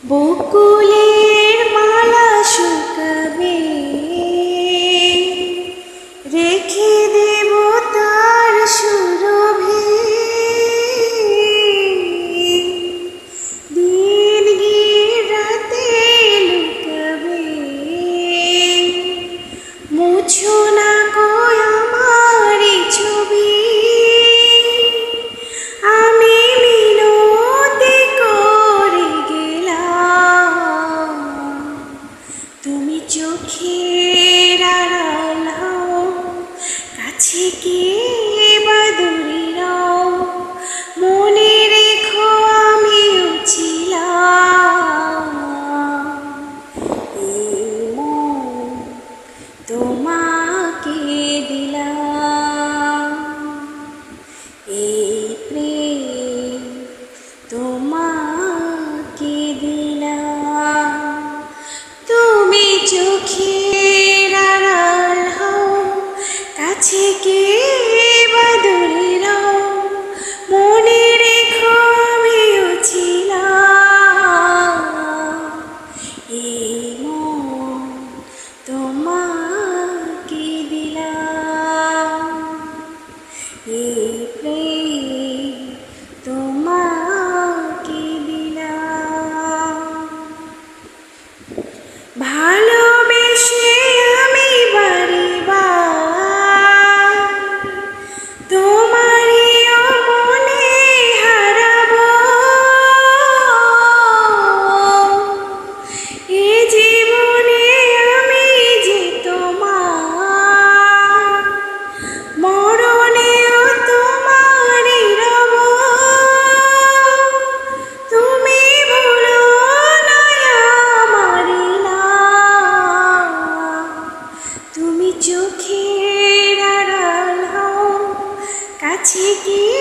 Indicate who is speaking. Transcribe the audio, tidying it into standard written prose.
Speaker 1: বকুলের মালা শুকাবে, রেখে দেব তার সুরভি। দিন গিয়ে রাতে লুকাবে, মুছো না গো আমারি ছবি। আমি মিনতি করে গেলাম, তুমি চোখের আড়াল হও, কাছে গিয়ে বাদুড়ি নাও। মনে রেখো আমিও ছিলাম, এই মন তোমাকে দিলাম, এই প্রেম তোমাকে দিলাম। তুমি চোখের আড়াল হও, কাছে গিয়ে বাদুড়ি নাও। মনে রেখো আমিও ছিলাম, এই মন তোমাকে দিলাম, এই প্রেম তোমাকে দিলাম। ভালোবেসে আমি বাড়িবার তোমারিও মনে হারাবো। এ জীবনে আমি যে তোমার, মরণেও তোমারই রব। তুমি ভুলো না আমারি নাম, তুমি চোখের আড়াল হও, কাছে গিয়ে